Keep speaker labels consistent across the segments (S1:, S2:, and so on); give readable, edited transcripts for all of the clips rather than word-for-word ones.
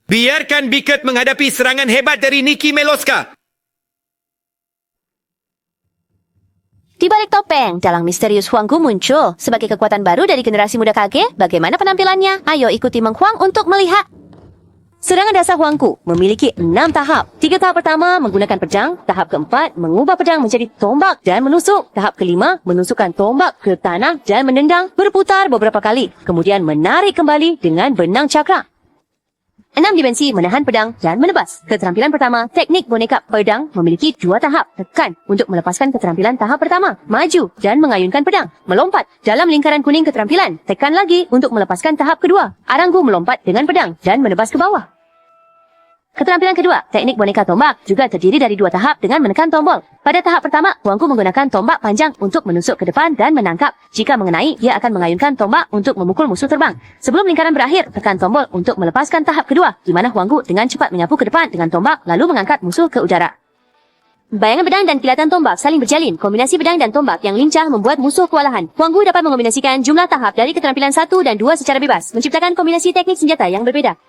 S1: Biarkan Beckett menghadapi serangan hebat dari Nikki Meloska.
S2: Di balik topeng, dalang misterius Huang Gu muncul. Sebagai kekuatan baru dari generasi muda Kage, bagaimana penampilannya? Ayo ikuti Meng Huang untuk melihat. Serangan dasar Huang Gu memiliki 6 tahap. 3 tahap pertama menggunakan pedang, tahap keempat mengubah pedang menjadi tombak dan menusuk, tahap kelima menusukkan tombak ke tanah dan menendang, berputar beberapa kali, kemudian menarik kembali dengan benang cakra. 6 dimensi menahan pedang dan menebas. Keterampilan pertama, teknik boneka pedang memiliki 2 tahap. Tekan untuk melepaskan keterampilan tahap pertama. Maju dan mengayunkan pedang. Melompat dalam lingkaran kuning keterampilan. Tekan lagi untuk melepaskan tahap kedua. Aranggu melompat dengan pedang dan menebas ke bawah. Keterampilan kedua, teknik boneka tombak, juga terdiri dari 2 tahap dengan menekan tombol. Pada tahap pertama, Huang Gu menggunakan tombak panjang untuk menusuk ke depan dan menangkap. Jika mengenai, dia akan mengayunkan tombak untuk memukul musuh terbang. Sebelum lingkaran berakhir, tekan tombol untuk melepaskan tahap kedua, di mana Huang Gu dengan cepat menyapu ke depan dengan tombak, lalu mengangkat musuh ke udara. Bayangan pedang dan kilatan tombak saling berjalin. Kombinasi pedang dan tombak yang lincah membuat musuh kewalahan. Huang Gu dapat mengombinasikan jumlah tahap dari keterampilan 1 dan 2 secara bebas, menciptakan kombinasi teknik senjata yang berbeda.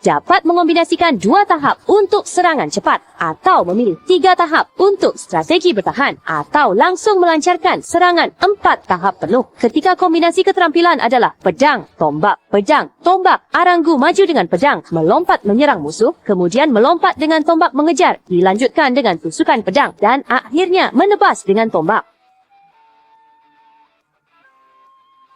S2: Dapat mengombinasikan 2 tahap untuk serangan cepat, atau memilih 3 tahap untuk strategi bertahan, atau langsung melancarkan serangan 4 tahap penuh. Ketika kombinasi keterampilan adalah pedang, tombak, aranggu maju dengan pedang, melompat menyerang musuh, kemudian melompat dengan tombak mengejar, dilanjutkan dengan tusukan pedang, dan akhirnya menebas dengan tombak.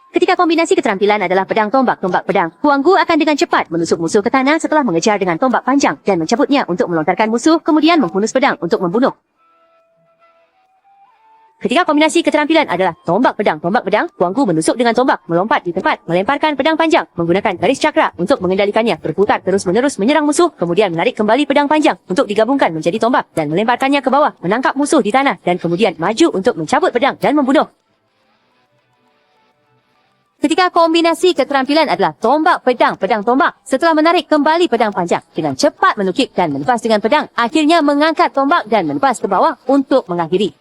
S2: Ketika kombinasi keterampilan adalah pedang tombak pedang, Huang Gu akan dengan cepat menusuk musuh ke tanah setelah mengejar dengan tombak panjang dan mencabutnya untuk melontarkan musuh, kemudian menghunus pedang untuk membunuh. Ketika kombinasi keterampilan adalah tombak pedang, Huang Gu menusuk dengan tombak, melompat di tempat, melemparkan pedang panjang, menggunakan garis cakra untuk mengendalikannya, berputar terus-menerus menyerang musuh, kemudian menarik kembali pedang panjang untuk digabungkan menjadi tombak dan melemparkannya ke bawah, menangkap musuh di tanah dan kemudian maju untuk mencabut pedang dan membunuh. Ketika kombinasi keterampilan adalah tombak pedang tombak, setelah menarik kembali pedang panjang dengan cepat menukik dan menebas dengan pedang, akhirnya mengangkat tombak dan menebas ke bawah untuk mengakhiri.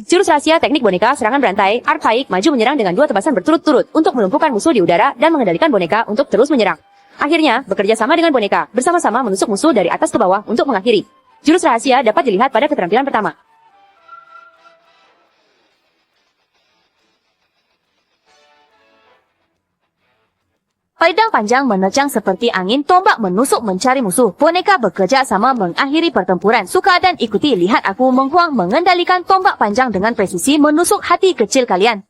S2: Jurus rahasia teknik boneka serangan berantai, arkaik maju menyerang dengan 2 tebasan berturut-turut untuk melumpuhkan musuh di udara dan mengendalikan boneka untuk terus menyerang. Akhirnya, bekerja sama dengan boneka, bersama-sama menusuk musuh dari atas ke bawah untuk mengakhiri. Jurus rahasia dapat dilihat pada keterampilan pertama. Pedang panjang menerjang seperti angin, tombak menusuk mencari musuh. Boneka bekerja sama mengakhiri pertempuran. Suka dan ikuti, lihat aku Meng Huang mengendalikan tombak panjang dengan presisi menusuk hati kecil kalian.